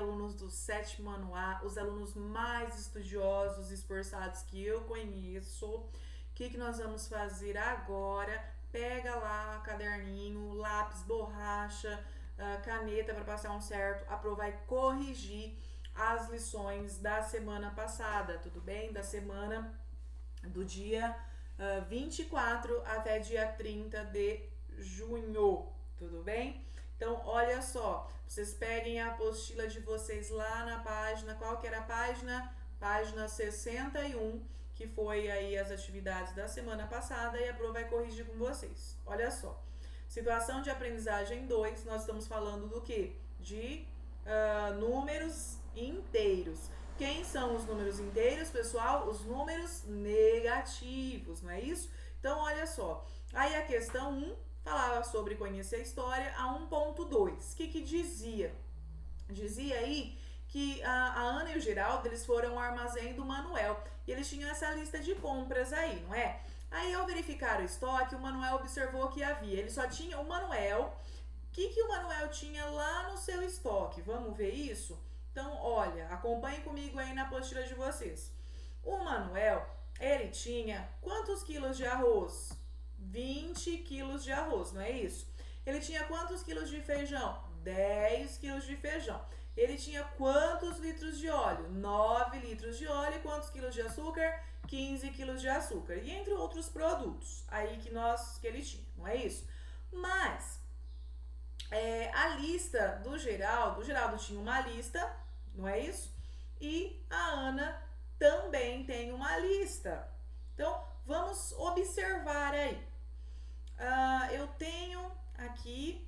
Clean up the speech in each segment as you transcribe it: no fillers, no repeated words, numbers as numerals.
alunos do sétimo ano A, os alunos mais estudiosos, esforçados que eu conheço. O que nós vamos fazer agora? Pega lá caderninho, lápis, borracha, caneta para passar um certo. A Pro vai corrigir as lições da semana passada, tudo bem? Da semana do dia 24 até dia 30 de junho, tudo bem? Então, olha só, vocês peguem a apostila de vocês lá na página, qual que era a página? Página 61, que foi aí as atividades da semana passada, e a Pro vai corrigir com vocês. Olha só, situação de aprendizagem 2, nós estamos falando do que? De números inteiros. Quem são os números inteiros, pessoal? Os números negativos, não é isso? Então, olha só, aí a questão 1 falava sobre conhecer a história, a 1.2, o que dizia? Dizia aí que a Ana e o Geraldo, eles foram ao armazém do Manuel e eles tinham essa lista de compras aí, não é? Aí, ao verificar o estoque, o Manuel observou que havia, ele só tinha o Manuel. O que o Manuel tinha lá no seu estoque? Vamos ver isso? Então, olha, acompanhe comigo aí na apostila de vocês. O Manuel, ele tinha quantos quilos de arroz? 20 quilos de arroz, não é isso? Ele tinha quantos quilos de feijão? 10 quilos de feijão. Ele tinha quantos litros de óleo? 9 litros de óleo. E quantos quilos de açúcar? 15 quilos de açúcar. E entre outros produtos aí que ele tinha, não é isso? Mas a lista do Geraldo, o Geraldo tinha uma lista, não é isso? E a Ana também tem uma lista. Então, vamos observar aí. Eu tenho aqui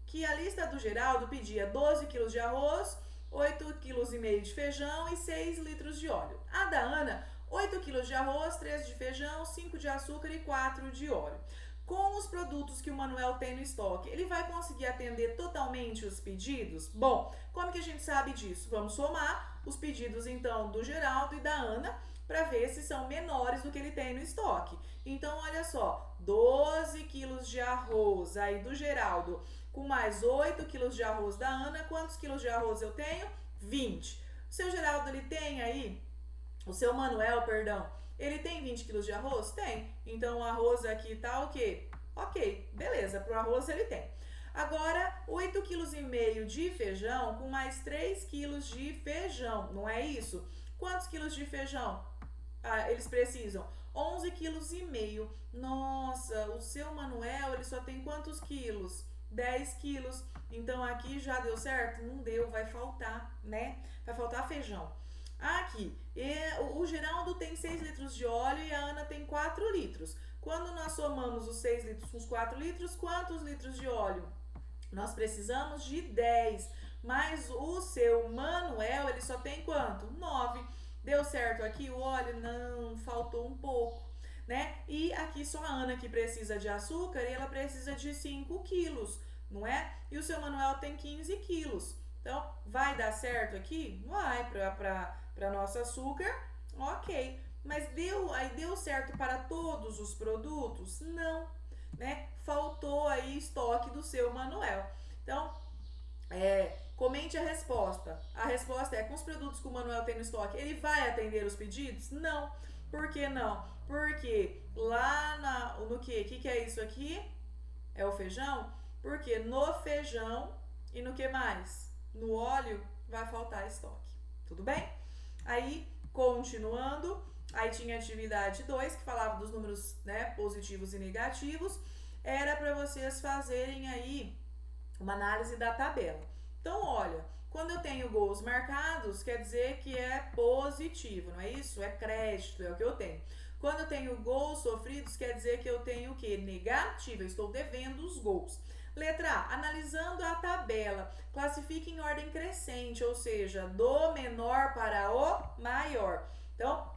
que a lista do Geraldo pedia 12 quilos de arroz, 8,5 kg de feijão e 6 litros de óleo. A da Ana, 8 quilos de arroz, 3 de feijão, 5 de açúcar e 4 de óleo. Com os produtos que o Manuel tem no estoque, ele vai conseguir atender totalmente os pedidos? Bom, como que a gente sabe disso? Vamos somar os pedidos, então, do Geraldo e da Ana para ver se são menores do que ele tem no estoque. Então, olha só, 12 quilos de arroz aí do Geraldo, com mais 8 quilos de arroz da Ana, quantos quilos de arroz eu tenho? 20. O seu Geraldo, ele tem aí, o seu Manuel, perdão, ele tem 20 quilos de arroz? Tem. Então, o arroz aqui tá o quê? Ok, beleza, pro arroz ele tem. Agora, 8,5 kg de feijão com mais 3 quilos de feijão, não é isso? Quantos quilos de feijão eles precisam? 11,5 kg. Nossa, o seu Manuel, ele só tem quantos quilos? 10 quilos. Então, aqui já deu certo? Não deu, vai faltar, né? Vai faltar feijão. Aqui, o Geraldo tem 6 litros de óleo e a Ana tem 4 litros. Quando nós somamos os 6 litros com os 4 litros, quantos litros de óleo? Nós precisamos de 10. Mas o seu Manuel, ele só tem quanto? 9. Deu certo aqui o óleo? Não, faltou um pouco, né? E aqui só a Ana que precisa de açúcar e ela precisa de 5 quilos, não é? E o seu Manuel tem 15 quilos. Então, vai dar certo aqui? Vai, para nosso açúcar, ok. Mas deu certo para todos os produtos? Não, né? Faltou aí estoque do seu Manuel. Então, comente a resposta. A resposta é, com os produtos que o Manuel tem no estoque, ele vai atender os pedidos? Não. Por que não? Porque lá no que? O que é isso aqui? É o feijão? Porque no feijão e no que mais? No óleo vai faltar estoque. Tudo bem? Aí, continuando, aí tinha a atividade 2, que falava dos números, né, positivos e negativos. Era para vocês fazerem aí uma análise da tabela. Então, olha, quando eu tenho gols marcados, quer dizer que é positivo, não é isso? É crédito, é o que eu tenho. Quando eu tenho gols sofridos, quer dizer que eu tenho o quê? Negativo, eu estou devendo os gols. Letra A, analisando a tabela, classifique em ordem crescente, ou seja, do menor para o maior. Então,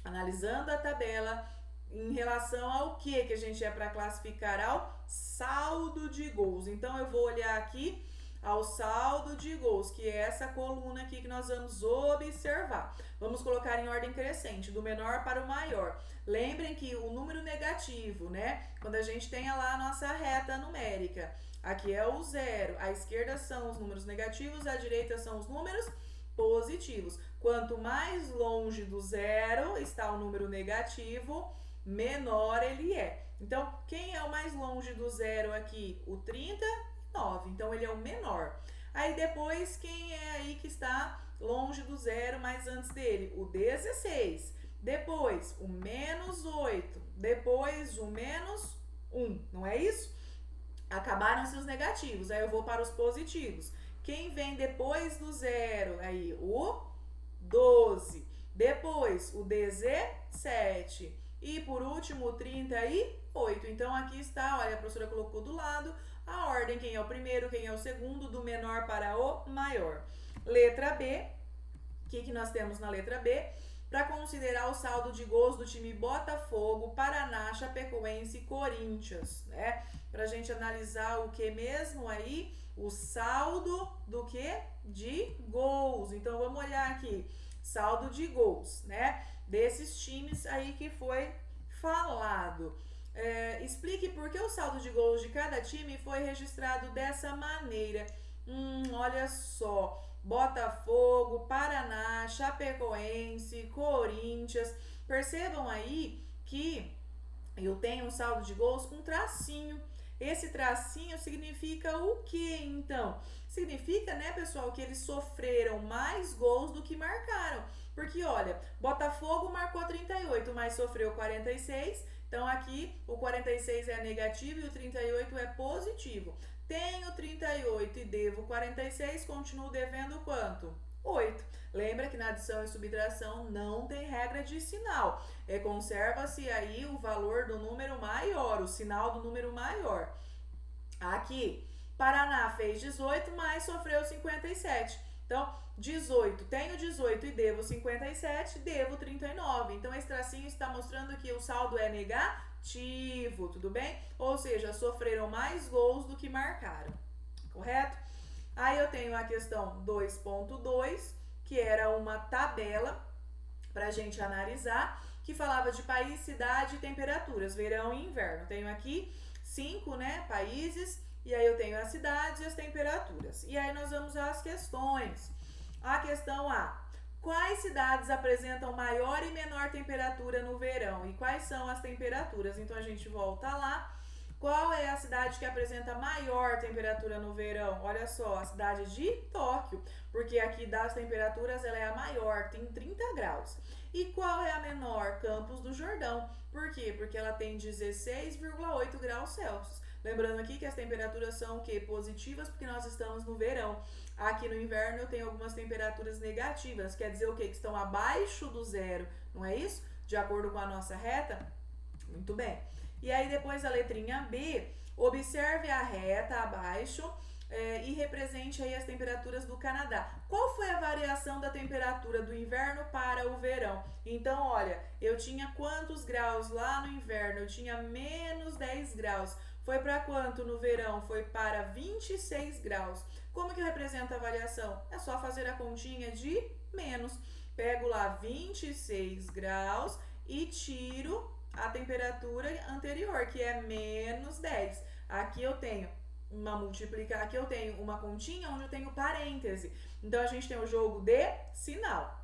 analisando a tabela em relação ao que a gente é para classificar? Ao saldo de gols. Então, eu vou olhar aqui ao saldo de gols, que é essa coluna aqui que nós vamos observar. Vamos colocar em ordem crescente, do menor para o maior. Lembrem que o número negativo, né? Quando a gente tem lá a nossa reta numérica, Aqui é o zero. À esquerda são os números negativos, à direita são os números positivos. Quanto mais longe do zero está o número negativo, menor ele é. Então, quem é o mais longe do zero aqui? O 39. Então, ele é o menor. Aí depois, quem é aí que está longe do zero, mas antes dele? O 16. Depois, o menos 8. Depois, o menos 1. Não é isso? Acabaram-se os negativos. Aí eu vou para os positivos. Quem vem depois do zero? Aí, o 12. Depois, o 17. E por último, o 38. Então, aqui está, olha, a professora colocou do lado a ordem, quem é o primeiro, quem é o segundo, do menor para o maior. Letra B, o que nós temos na letra B? Para considerar o saldo de gols do time Botafogo, Paraná, Chapecoense e Corinthians, né? Para a gente analisar o que mesmo aí? O saldo do que? De gols. Então, vamos olhar aqui, saldo de gols, né? Desses times aí que foi falado. Explique por que o saldo de gols de cada time foi registrado dessa maneira. Olha só, Botafogo, Paraná, Chapecoense, Corinthians. Percebam aí que eu tenho um saldo de gols com tracinho. Esse tracinho significa o que, então? Significa, né, pessoal, que eles sofreram mais gols do que marcaram. Porque, olha, Botafogo marcou 38, mas sofreu 46. Então, aqui, o 46 é negativo e o 38 é positivo. Tenho 38 e devo 46, continuo devendo quanto? 8. Lembra que na adição e subtração não tem regra de sinal. Conserva-se aí o valor do número maior, o sinal do número maior. Aqui, Paraná fez 18, mas sofreu 57. Então, 18, tenho 18 e devo 57, devo 39. Então, esse tracinho está mostrando que o saldo é negativo, tudo bem? Ou seja, sofreram mais gols do que marcaram, correto? Aí eu tenho a questão 2.2, que era uma tabela para a gente analisar, que falava de país, cidade e temperaturas, verão e inverno. Tenho aqui 5, né, países, e aí eu tenho as cidades e as temperaturas. E aí nós vamos às questões. A questão A: quais cidades apresentam maior e menor temperatura no verão? E quais são as temperaturas? Então a gente volta lá. Qual é a cidade que apresenta maior temperatura no verão? Olha só, a cidade de Tóquio, porque aqui das temperaturas ela é a maior, tem 30 graus. E qual é a menor? Campos do Jordão. Por quê? Porque ela tem 16,8 graus Celsius. Lembrando aqui que as temperaturas são o quê? Positivas, porque nós estamos no verão. Aqui no inverno eu tenho algumas temperaturas negativas, quer dizer o quê? Que estão abaixo do zero, não é isso? De acordo com a nossa reta? Muito bem. E aí depois a letrinha B, observe a reta abaixo e represente aí as temperaturas do Canadá. Qual foi a variação da temperatura do inverno para o verão? Então, olha, eu tinha quantos graus lá no inverno? Eu tinha menos 10 graus. Foi para quanto no verão? Foi para 26 graus. Como que eu represento a variação? É só fazer a continha de menos. Pego lá 26 graus e tiro a temperatura anterior, que é menos 10. Aqui eu tenho aqui eu tenho uma continha onde eu tenho parêntese. Então, a gente tem o jogo de sinal.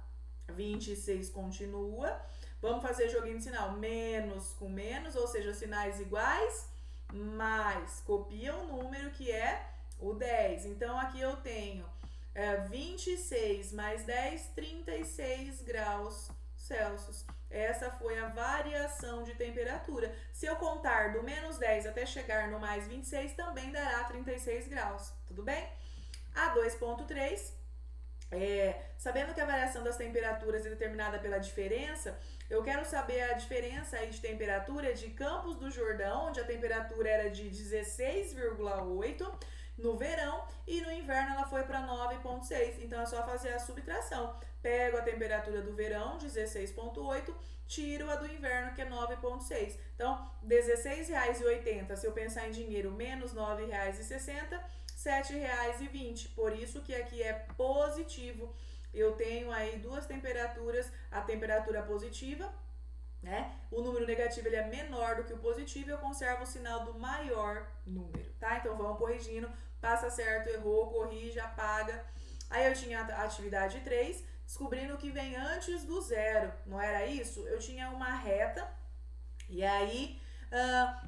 26 continua. Vamos fazer joguinho de sinal. Menos com menos, ou seja, sinais iguais, mais. Copia o número que é o 10. Então, aqui eu tenho 26 mais 10, 36 graus Celsius. Essa foi a variação de temperatura. Se eu contar do menos 10 até chegar no mais 26, também dará 36 graus. Tudo bem? A 2.3, sabendo que a variação das temperaturas é determinada pela diferença, eu quero saber a diferença aí de temperatura de Campos do Jordão, onde a temperatura era de 16,8 no verão e no inverno ela foi para 9,6. Então é só fazer a subtração. Pego a temperatura do verão, 16,8, tiro a do inverno, que é 9,6. Então, R$16,80, se eu pensar em dinheiro, menos R$9,60, R$7,20. Por isso que aqui é positivo. Eu tenho aí duas temperaturas, a temperatura positiva né? O número negativo ele é menor do que o positivo e eu conservo o sinal do maior número, tá? Então vamos corrigindo, passa certo, errou, corrige, apaga. Aí eu tinha a atividade 3, descobrindo o que vem antes do zero, não era isso? Eu tinha uma reta e aí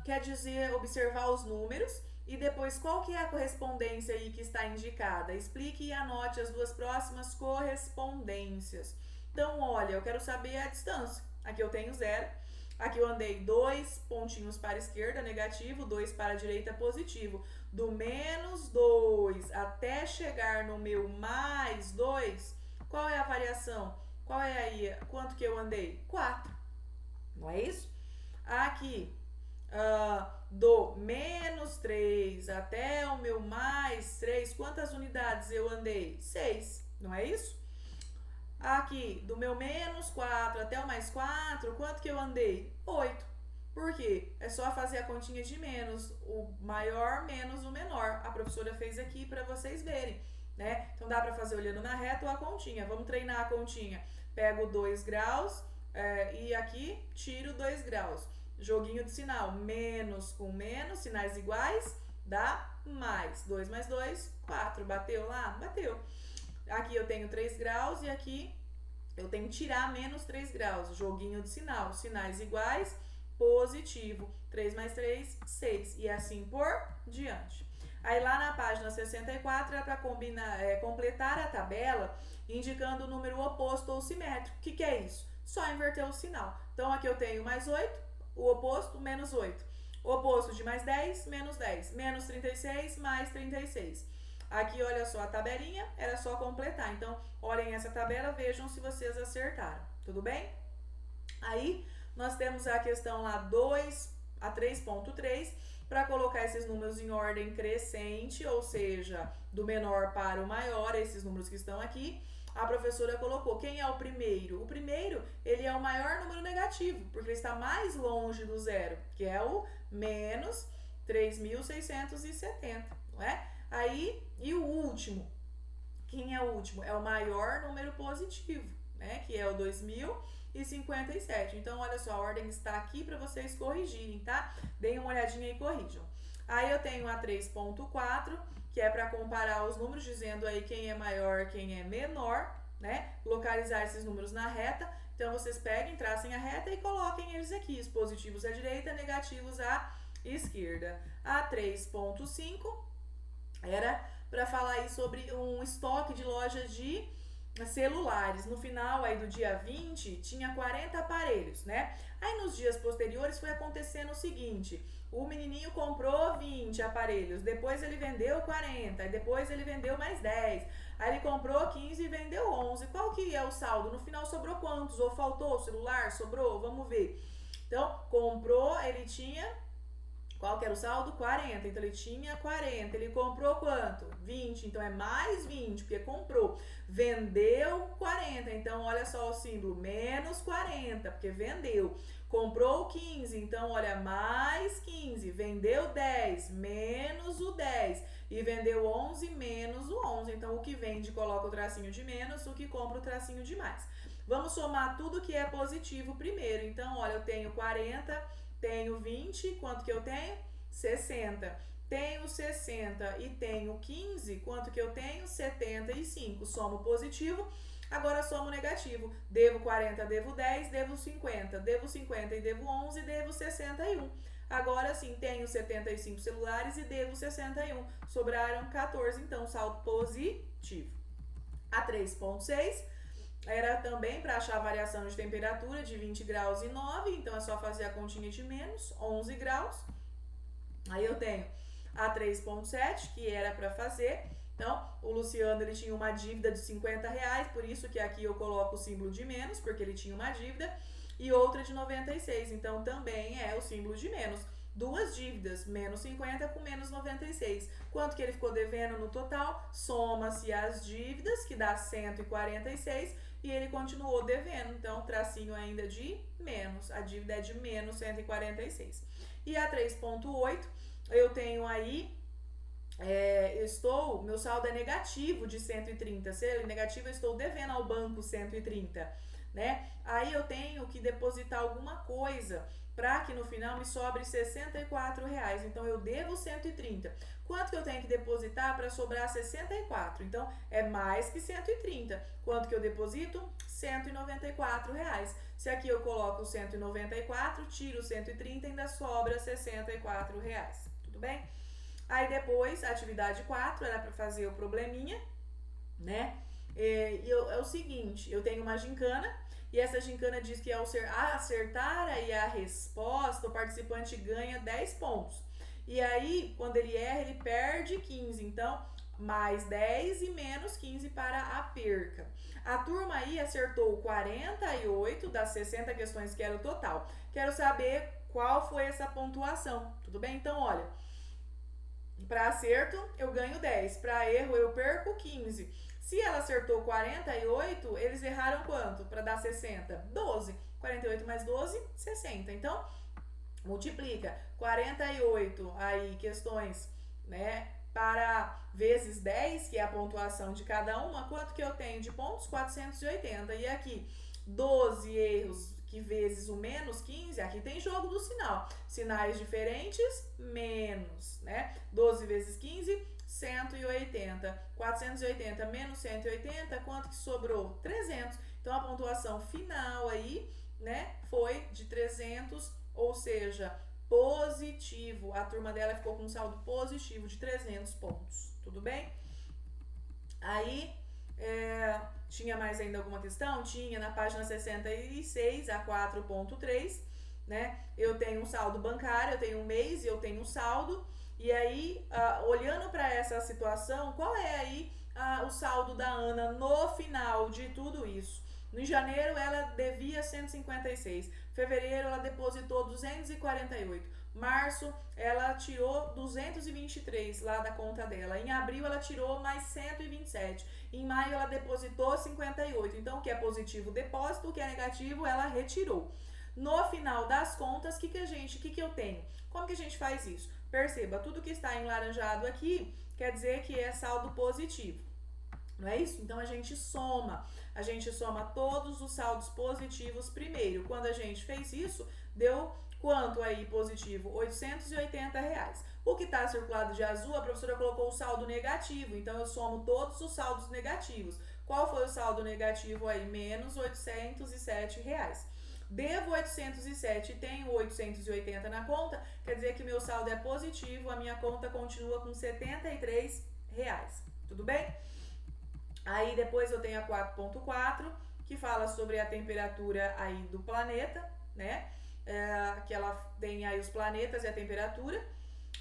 quer dizer observar os números e depois qual que é a correspondência aí que está indicada. Explique e anote as duas próximas correspondências. Então, olha, eu quero saber a distância. Aqui eu tenho 0. Aqui eu andei 2 pontinhos para a esquerda, negativo, 2 para a direita, positivo. Do menos 2 até chegar no meu mais 2, qual é a variação? Qual é aí? Quanto que eu andei? 4. Não é isso? Aqui, do menos 3 até o meu mais 3, quantas unidades eu andei? 6. Não é isso? Aqui, do meu menos 4 até o mais 4, quanto que eu andei? 8. Por quê? É só fazer a continha de menos, o maior menos o menor. A professora fez aqui para vocês verem, né? Então dá para fazer olhando na reta ou a continha. Vamos treinar a continha. Pego 2 graus e aqui tiro 2 graus. Joguinho de sinal, menos com menos, sinais iguais, dá mais. 2 mais 2, 4. Bateu lá? Bateu. Aqui eu tenho 3 graus e aqui eu tenho que tirar menos 3 graus. Joguinho de sinal, sinais iguais, positivo. 3 mais 3, 6. E assim por diante. Aí lá na página 64 é para completar a tabela indicando o número oposto ou simétrico. O que é isso? Só inverter o sinal. Então aqui eu tenho mais 8, o oposto menos 8. O oposto de mais 10, menos 10. Menos 36, mais 36. Aqui, olha só a tabelinha, era só completar. Então, olhem essa tabela, vejam se vocês acertaram. Tudo bem? Aí, nós temos a questão lá 3.3, para colocar esses números em ordem crescente, ou seja, do menor para o maior, esses números que estão aqui. A professora colocou, quem é o primeiro? O primeiro, ele é o maior número negativo, porque ele está mais longe do zero, que é o menos 3.670, não é? Aí, e o último? Quem é o último? É o maior número positivo, né? Que é o 2057. Então, olha só, a ordem está aqui para vocês corrigirem, tá? Deem uma olhadinha e corrijam. Aí eu tenho a 3.4, que é para comparar os números, dizendo aí quem é maior, quem é menor, né? Localizar esses números na reta. Então, vocês peguem, tracem a reta e coloquem eles aqui. Os positivos à direita, negativos à esquerda. A 3.5 era para falar aí sobre um estoque de lojas de celulares. No final aí do dia 20, tinha 40 aparelhos, né? Aí nos dias posteriores foi acontecendo o seguinte, o menininho comprou 20 aparelhos, depois ele vendeu 40, e depois ele vendeu mais 10, aí ele comprou 15 e vendeu 11. Qual que é o saldo? No final sobrou quantos? Ou faltou o celular? Sobrou? Vamos ver. Então, comprou, ele tinha... Qual que era o saldo? 40. Então, ele tinha 40. Ele comprou quanto? 20. Então, é mais 20, porque comprou. Vendeu 40. Então, olha só o símbolo. Menos 40, porque vendeu. Comprou 15. Então, olha, mais 15. Vendeu 10. Menos o 10. E vendeu 11 menos o 11. Então, o que vende coloca o tracinho de menos. O que compra o tracinho de mais. Vamos somar tudo que é positivo primeiro. Então, olha, eu tenho 40... Tenho 20, quanto que eu tenho? 60. Tenho 60 e tenho 15, quanto que eu tenho? 75. Somo positivo, agora somo negativo. Devo 40, devo 10, devo 50. Devo 50 e devo 11, devo 61. Agora sim, tenho 75 celulares e devo 61. Sobraram 14, então saldo positivo. A 3.6... era também para achar a variação de temperatura de 20 graus e 9, então é só fazer a continha de menos, 11 graus. Aí eu tenho a 3.7, que era para fazer. Então, o Luciano, ele tinha uma dívida de 50 reais, por isso que aqui eu coloco o símbolo de menos, porque ele tinha uma dívida, e outra de 96, então também é o símbolo de menos. Duas dívidas, menos 50 com menos 96. Quanto que ele ficou devendo no total? Soma-se as dívidas, que dá 146, e ele continuou devendo, então tracinho ainda de menos, a dívida é de menos 146. E a 3.8, eu tenho aí, meu saldo é negativo de 130, se ele é negativo, eu estou devendo ao banco 130, né? Aí eu tenho que depositar alguma coisa para que no final me sobre R$64. Então eu devo 130. Quanto que eu tenho que depositar para sobrar 64? Então é mais que 130. Quanto que eu deposito? R$194. Se aqui eu coloco 194, tiro 130 e ainda sobra R$64. Tudo bem? Aí depois, a atividade 4 era para fazer o probleminha, né? É o seguinte, eu tenho uma gincana e essa gincana diz que ao acertar aí a resposta, o participante ganha 10 pontos. E aí, quando ele erra, ele perde 15. Então, mais 10 e menos 15 para a perca. A turma aí acertou 48 das 60 questões que era o total. Quero saber qual foi essa pontuação, tudo bem? Então, olha, para acerto eu ganho 10, para erro eu perco 15. Se ela acertou 48, eles erraram quanto para dar 60? 12. 48 mais 12, 60. Então, multiplica 48 aí questões, né, para vezes 10, que é a pontuação de cada uma. Quanto que eu tenho de pontos? 480. E aqui, 12 erros que vezes o menos 15, aqui tem jogo do sinal. Sinais diferentes, menos, né? 12 vezes 15, 180. 480 menos 180, quanto que sobrou? 300. Então, a pontuação final aí, né, foi de 300, ou seja, positivo. A turma dela ficou com um saldo positivo de 300 pontos. Tudo bem? Aí, tinha mais ainda alguma questão? Tinha na página 66, a 4.3, né? Eu tenho um saldo bancário, eu tenho um mês e eu tenho um saldo. E aí, olhando para essa situação, qual é aí o saldo da Ana no final de tudo isso? Em janeiro, ela devia 156. Fevereiro, ela depositou 248. Março, ela tirou 223 lá da conta dela. Em abril, ela tirou mais 127. Em maio, ela depositou 58. Então, o que é positivo, depósito. O que é negativo, ela retirou. No final das contas, o que eu tenho? Como que a gente faz isso? Perceba, tudo que está enlaranjado aqui quer dizer que é saldo positivo. Não é isso? Então, a gente soma. A gente soma todos os saldos positivos primeiro. Quando a gente fez isso, deu quanto aí positivo? R$880. O que está circulado de azul, a professora colocou o saldo negativo. Então, eu somo todos os saldos negativos. Qual foi o saldo negativo aí? Menos R$807. Devo 807 e tenho 880 na conta, quer dizer que meu saldo é positivo, a minha conta continua com R$73. Tudo bem? Aí depois eu tenho a 4.4, que fala sobre a temperatura aí do planeta, né? Que ela tem aí os planetas e a temperatura.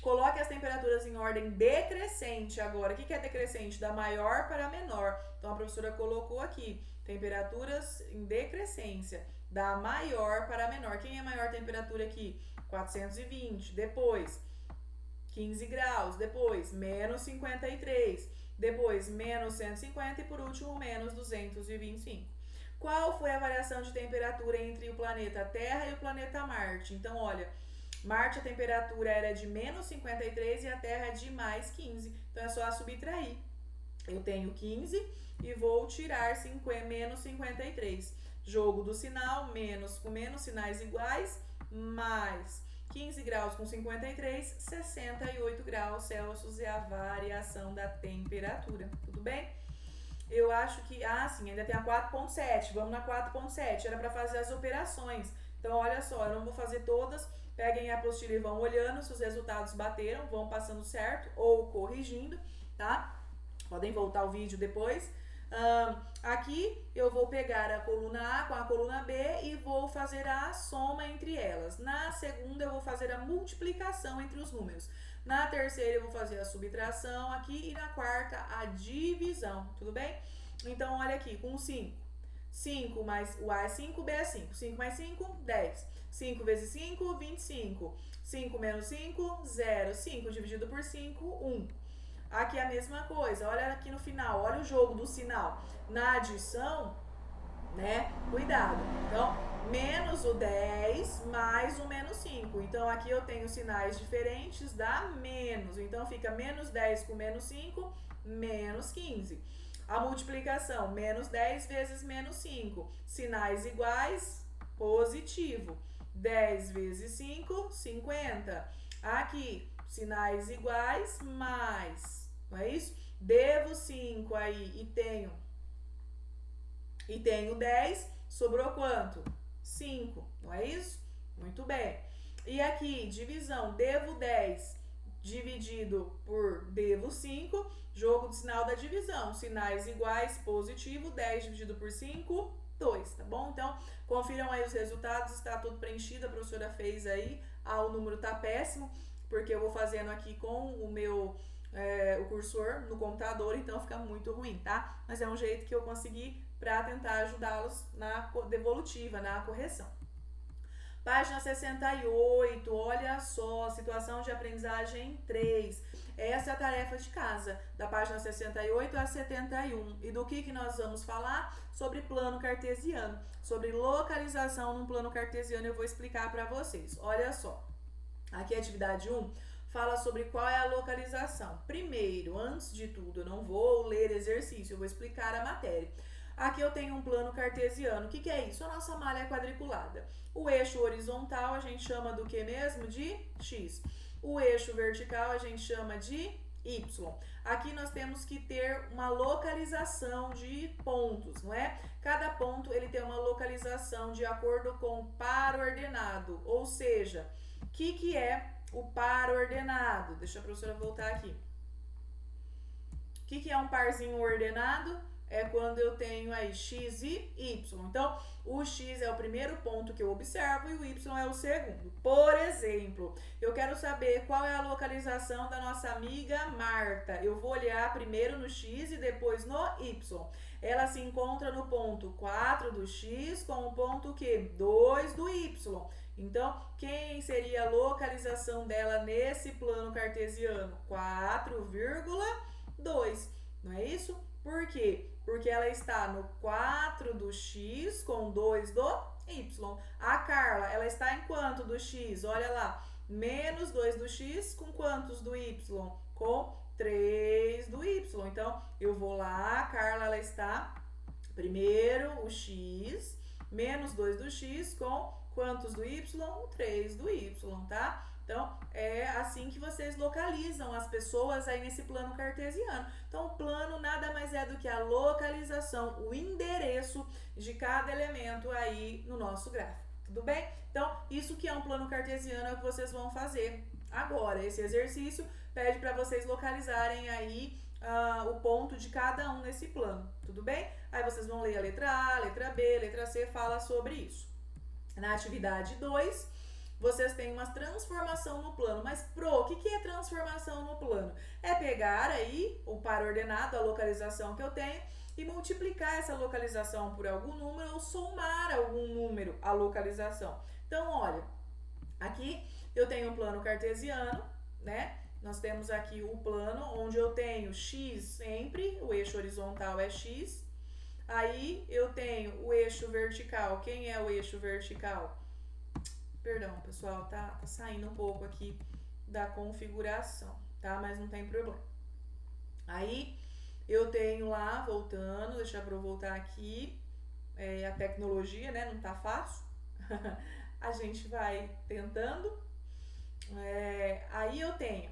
Coloque as temperaturas em ordem decrescente agora. O que é decrescente? Da maior para a menor. Então a professora colocou aqui, temperaturas em decrescência, da maior para a menor. Quem é a maior temperatura aqui? 420. Depois, 15 graus. Depois, menos 53. Depois, menos 150 e por último, menos 225. Qual foi a variação de temperatura entre o planeta Terra e o planeta Marte? Então, olha, Marte a temperatura era de menos 53 e a Terra de mais 15. Então, é só subtrair. Eu tenho 15 e vou tirar menos 53. Jogo do sinal, menos com menos sinais iguais, mais 15 graus com 53, 68 graus Celsius é a variação da temperatura. Tudo bem? Eu acho que... sim, ainda tem a 4.7. Vamos na 4.7. Era para fazer as operações. Então, olha só, eu não vou fazer todas. Peguem a apostila e vão olhando se os resultados bateram, vão passando certo ou corrigindo, tá? Podem voltar o vídeo depois. Aqui eu vou pegar a coluna A com a coluna B e vou fazer a soma entre elas. Na segunda eu vou fazer a multiplicação entre os números. Na terceira eu vou fazer a subtração aqui e na quarta a divisão, tudo bem? Então olha aqui, com 5. 5 mais o A é 5, o B é 5. 5 mais 5, 10. 5 vezes 5, 25. 5 menos 5, 0. 5 dividido por 5, 1. Aqui é a mesma coisa, olha aqui no final, olha o jogo do sinal. Na adição, né, cuidado. Então, menos o 10 mais o menos 5. Então, aqui eu tenho sinais diferentes, dá menos. Então, fica menos 10 com menos 5, menos 15. A multiplicação, menos 10 vezes menos 5. Sinais iguais, positivo. 10 vezes 5, 50. Aqui, sinais iguais, mais. Não é isso? Devo 5 aí e tenho 10. Sobrou quanto? 5. Não é isso? Muito bem. E aqui, divisão, devo 10 dividido por devo 5, jogo de sinal da divisão, sinais iguais, positivo, 10 dividido por 5, 2, tá bom? Então, confiram aí os resultados, está tudo preenchido, a professora fez aí, o número tá péssimo, porque eu vou fazendo aqui com o meu o cursor no computador, então fica muito ruim, tá? Mas é um jeito que eu consegui para tentar ajudá-los na devolutiva, na correção. Página 68, olha só, situação de aprendizagem 3. Essa é a tarefa de casa, da página 68 a 71. E do que nós vamos falar? Sobre plano cartesiano, sobre localização num plano cartesiano, eu vou explicar para vocês. Olha só, aqui a atividade 1 fala sobre qual é a localização. Primeiro, antes de tudo, eu não vou ler exercício, eu vou explicar a matéria. Aqui eu tenho um plano cartesiano. O que é isso? A nossa malha quadriculada. O eixo horizontal a gente chama do que mesmo? De X. O eixo vertical a gente chama de Y. Aqui nós temos que ter uma localização de pontos, não é? Cada ponto ele tem uma localização de acordo com o par ordenado. Ou seja, o que é o par ordenado? Deixa a professora voltar aqui. O que é um parzinho ordenado? É quando eu tenho aí X e Y. Então, o X é o primeiro ponto que eu observo e o Y é o segundo. Por exemplo, eu quero saber qual é a localização da nossa amiga Marta. Eu vou olhar primeiro no X e depois no Y. Ela se encontra no ponto 4 do X com o ponto o quê? 2 do Y. Então, quem seria a localização dela nesse plano cartesiano? 4,2. Não é isso? Por quê? Porque ela está no 4 do X com 2 do Y. A Carla, ela está em quanto do X? Olha lá, menos 2 do X com quantos do Y? Com 3 do Y. Então, eu vou lá, a Carla, ela está primeiro o X, menos 2 do X com quantos do Y? 3 do Y, tá? Então, é assim que vocês localizam as pessoas aí nesse plano cartesiano. Então, o plano nada mais é do que a localização, o endereço de cada elemento aí no nosso gráfico. Tudo bem? Então, isso que é um plano cartesiano é o que vocês vão fazer agora. Esse exercício pede para vocês localizarem aí o ponto de cada um nesse plano. Tudo bem? Aí vocês vão ler a letra A, letra B, letra C, fala sobre isso. Na atividade 2, vocês têm uma transformação no plano. Mas, o que é transformação no plano? É pegar aí o par ordenado, a localização que eu tenho, e multiplicar essa localização por algum número ou somar algum número à localização. Então, olha, aqui eu tenho um plano cartesiano, né? Nós temos aqui o plano onde eu tenho X sempre, o eixo horizontal é X. Aí eu tenho o eixo vertical. Quem é o eixo vertical? Perdão, pessoal, tá saindo um pouco aqui da configuração, tá? Mas não tem problema. Aí, eu tenho lá, voltando, deixa eu voltar aqui, a tecnologia, né? Não tá fácil. A gente vai tentando. Aí eu tenho,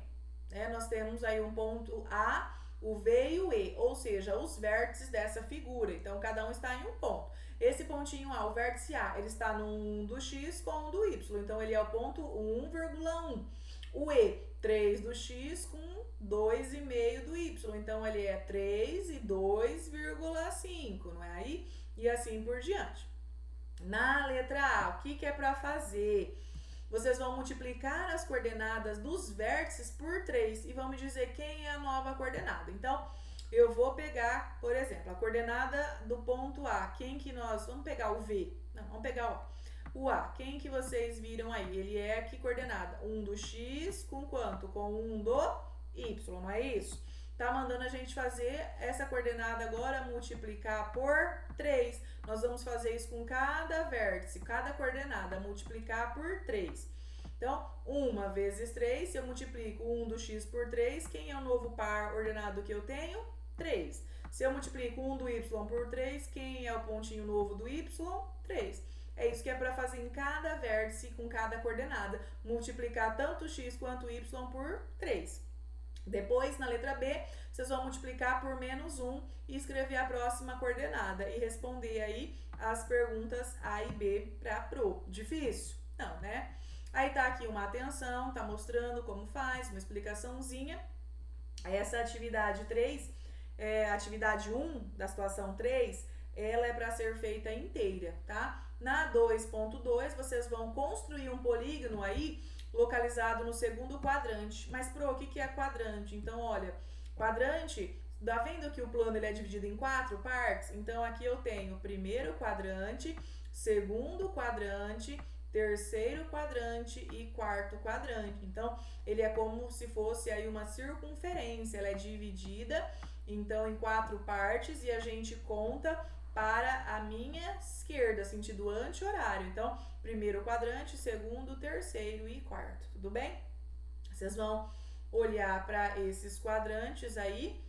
nós temos aí um ponto A, o V e o E, ou seja, os vértices dessa figura. Então, cada um está em um ponto. Esse pontinho A, o vértice A, ele está no 1 do X com 1 do Y. Então, ele é o ponto 1,1. O E, 3 do X com 2,5 do Y. Então, ele é 3 e 2,5, não é aí? E assim por diante. Na letra A, o que é para fazer? Vocês vão multiplicar as coordenadas dos vértices por 3 e vão me dizer quem é a nova coordenada. Então, eu vou pegar, por exemplo, a coordenada do ponto A. Quem que nós... Vamos pegar o V. Não, vamos pegar o A. Quem que vocês viram aí? Ele é que coordenada? 1 do X com quanto? Com 1 do Y, não é isso? Tá mandando a gente fazer essa coordenada agora, multiplicar por 3. Nós vamos fazer isso com cada vértice, cada coordenada, multiplicar por 3. Então, 1 vezes 3, se eu multiplico 1 do X por 3, quem é o novo par ordenado que eu tenho? 3. Se eu multiplico 1 do y por 3, quem é o pontinho novo do y? 3. É isso que é para fazer em cada vértice, com cada coordenada, multiplicar tanto x quanto y por 3. Depois, na letra B, vocês vão multiplicar por menos 1 e escrever a próxima coordenada e responder aí as perguntas A e B para pro. Difícil? Não, né? Aí tá aqui uma atenção, tá mostrando como faz, uma explicaçãozinha. Essa atividade 3, atividade 1 da situação 3, ela é para ser feita inteira, tá? Na 2.2, vocês vão construir um polígono aí localizado no segundo quadrante. Mas, o que é quadrante? Então, olha, quadrante, tá vendo que o plano ele é dividido em 4 partes? Então, aqui eu tenho primeiro quadrante, segundo quadrante, terceiro quadrante e quarto quadrante. Então, ele é como se fosse aí uma circunferência, ela é dividida, então, em 4 partes e a gente conta para a minha esquerda, sentido anti-horário. Então, primeiro quadrante, segundo, terceiro e quarto, tudo bem? Vocês vão olhar para esses quadrantes aí,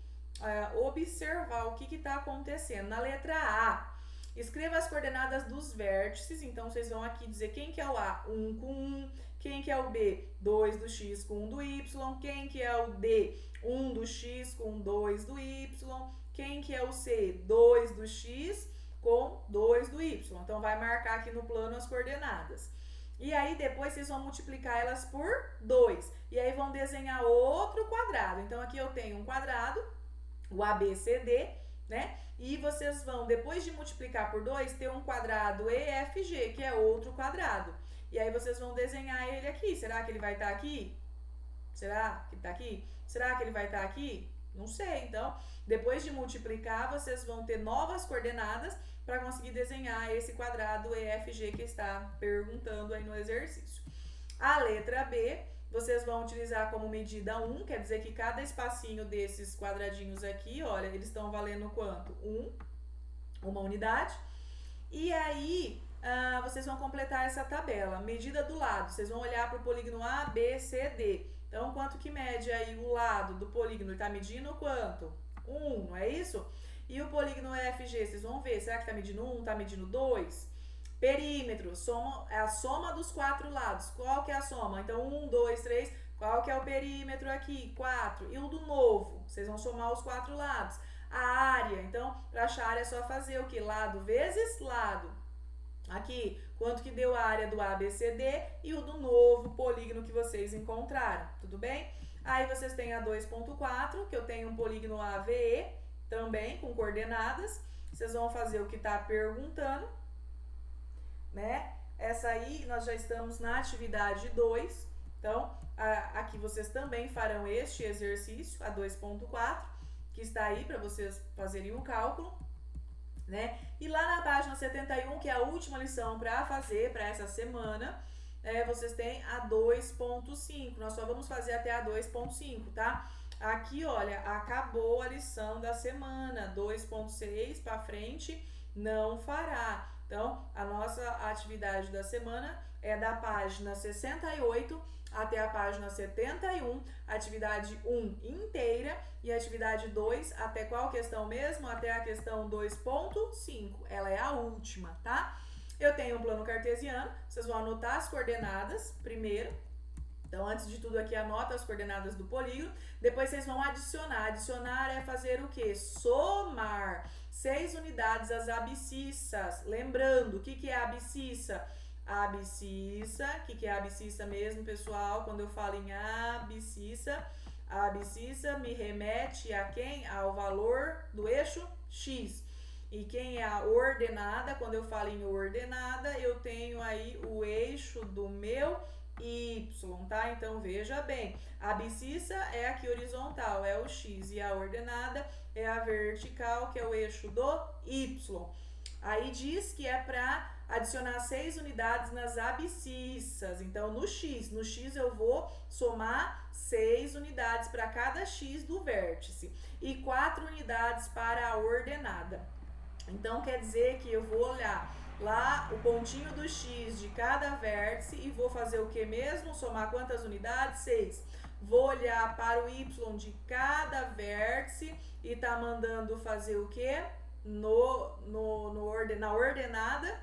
observar o que está acontecendo. Na letra A, escreva as coordenadas dos vértices, então vocês vão aqui dizer quem que é o A, 1 com 1, quem que é o B, 2 do x com 1 do y, quem que é o D, 1 do x com 2 do y, quem que é o C, 2 do x com 2 do y. Então, vai marcar aqui no plano as coordenadas. E aí, depois, vocês vão multiplicar elas por 2. E aí, vão desenhar outro quadrado. Então, aqui eu tenho um quadrado, o ABCD, né? E vocês vão, depois de multiplicar por 2, ter um quadrado EFG, que é outro quadrado. E aí, vocês vão desenhar ele aqui. Será que ele vai estar aqui? Será que ele está aqui? Será que ele vai estar aqui? Não sei. Então, depois de multiplicar, vocês vão ter novas coordenadas para conseguir desenhar esse quadrado EFG que está perguntando aí no exercício. A letra B, vocês vão utilizar como medida 1, quer dizer que cada espacinho desses quadradinhos aqui, olha, eles estão valendo quanto? 1 unidade. E aí, vocês vão completar essa tabela. Medida do lado, vocês vão olhar para o polígono A, B, C, D. Então, quanto que mede aí o lado do polígono? Ele está medindo quanto? 1, não é isso? E o polígono FG, vocês vão ver, será que está medindo 1, está medindo 2? Perímetro, é a soma dos 4 lados. Qual que é a soma? Então, 1, 2, 3, qual que é o perímetro aqui? 4. E o do novo? Vocês vão somar os 4 lados. A área, então, para achar a área é só fazer o que? Lado vezes lado. Aqui, quanto que deu a área do ABCD e o do novo polígono que vocês encontraram, tudo bem? Aí vocês têm a 2.4, que eu tenho um polígono AVE, também com coordenadas. Vocês vão fazer o que está perguntando, né? Essa aí, nós já estamos na atividade 2. Então, aqui vocês também farão este exercício, a 2.4, que está aí para vocês fazerem o cálculo, né? E lá na página 71, que é a última lição para fazer para essa semana, vocês têm a 2.5. Nós só vamos fazer até a 2.5, tá? Aqui, olha, acabou a lição da semana. 2.6 para frente não fará. Então, a nossa atividade da semana é da página 68 até a página 71, atividade 1 inteira, e atividade 2 até qual questão mesmo? Até a questão 2.5, ela é a última, tá? Eu tenho um plano cartesiano, vocês vão anotar as coordenadas primeiro. Então, antes de tudo aqui, anota as coordenadas do polígono, depois vocês vão adicionar. Adicionar é fazer o quê? Somar 6 unidades às abscissas. Lembrando, o que é a abscissa? A abscissa, o que é a abscissa mesmo, pessoal? Quando eu falo em abscissa, a abscissa me remete a quem? Ao valor do eixo X. E quem é a ordenada? Quando eu falo em ordenada, eu tenho aí o eixo do meu Y, tá? Então, veja bem, a abscissa é aqui horizontal, é o X, e a ordenada é a vertical, que é o eixo do Y. Aí diz que é para adicionar 6 unidades nas abscissas. Então, no X eu vou somar 6 unidades para cada X do vértice e 4 unidades para a ordenada. Então, quer dizer que eu vou olhar lá o pontinho do X de cada vértice e vou fazer o que mesmo? Somar quantas unidades? 6. vou olhar para o Y de cada vértice e tá mandando fazer o quê? Na ordenada,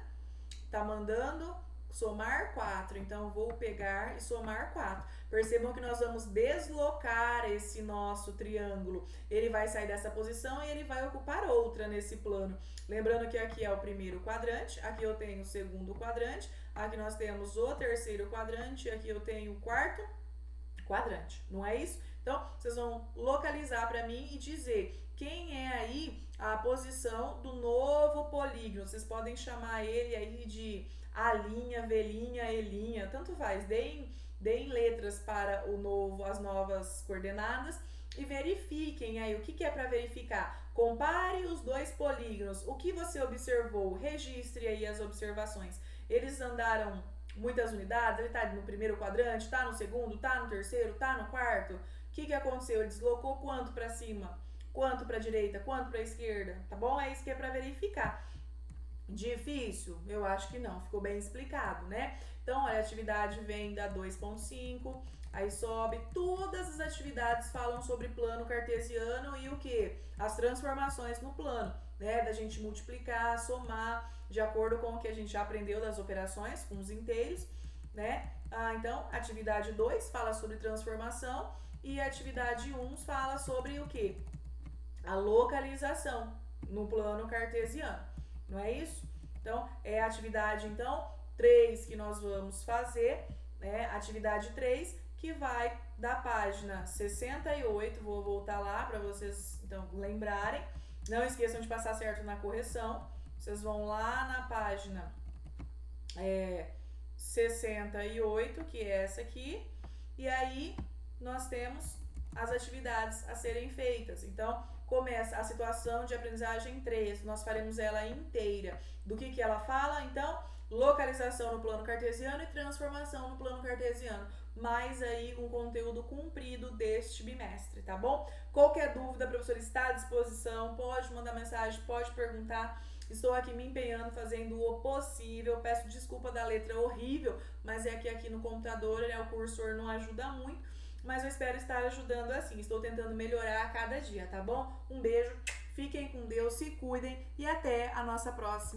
tá mandando somar 4. Então, vou pegar e somar 4. Percebam que nós vamos deslocar esse nosso triângulo. Ele vai sair dessa posição e ele vai ocupar outra nesse plano. Lembrando que aqui é o primeiro quadrante, aqui eu tenho o segundo quadrante, aqui nós temos o terceiro quadrante, aqui eu tenho o quarto quadrante, não é isso? Então, vocês vão localizar para mim e dizer quem é aí a posição do novo polígono. Vocês podem chamar ele aí de A'linha, V'linha, E'linha, tanto faz. Deem letras para as novas coordenadas e verifiquem aí o que é para verificar. Compare os dois polígonos. O que você observou? Registre aí as observações. Eles andaram muitas unidades, ele está no primeiro quadrante, está no segundo, está no terceiro, está no quarto. O que aconteceu? Ele deslocou quanto para cima? Quanto para a direita? Quanto para a esquerda? Tá bom? É isso que é para verificar. Difícil? Eu acho que não, ficou bem explicado, né? Então, olha, a atividade vem da 2.5, aí sobe. Todas as atividades falam sobre plano cartesiano e o que? As transformações no plano, né? Da gente multiplicar, somar, de acordo com o que a gente já aprendeu das operações com os inteiros, né? Então, atividade 2 fala sobre transformação e a atividade 1 fala sobre o que? A localização no plano cartesiano, não é isso? Então, é a atividade, 3 que nós vamos fazer, né? Atividade 3, que vai da página 68, vou voltar lá para vocês, então, lembrarem. Não esqueçam de passar certo na correção. Vocês vão lá na página 68, que é essa aqui, e aí nós temos as atividades a serem feitas. Então, começa a situação de aprendizagem 3, nós faremos ela inteira. Do que ela fala? Então, localização no plano cartesiano e transformação no plano cartesiano. Mais aí um conteúdo cumprido deste bimestre, tá bom? Qualquer dúvida, a professora está à disposição, pode mandar mensagem, pode perguntar. Estou aqui me empenhando, fazendo o possível. Peço desculpa da letra horrível, mas é que aqui no computador, né, o cursor não ajuda muito. Mas eu espero estar ajudando assim. Estou tentando melhorar a cada dia, tá bom? Um beijo, fiquem com Deus, se cuidem e até a nossa próxima.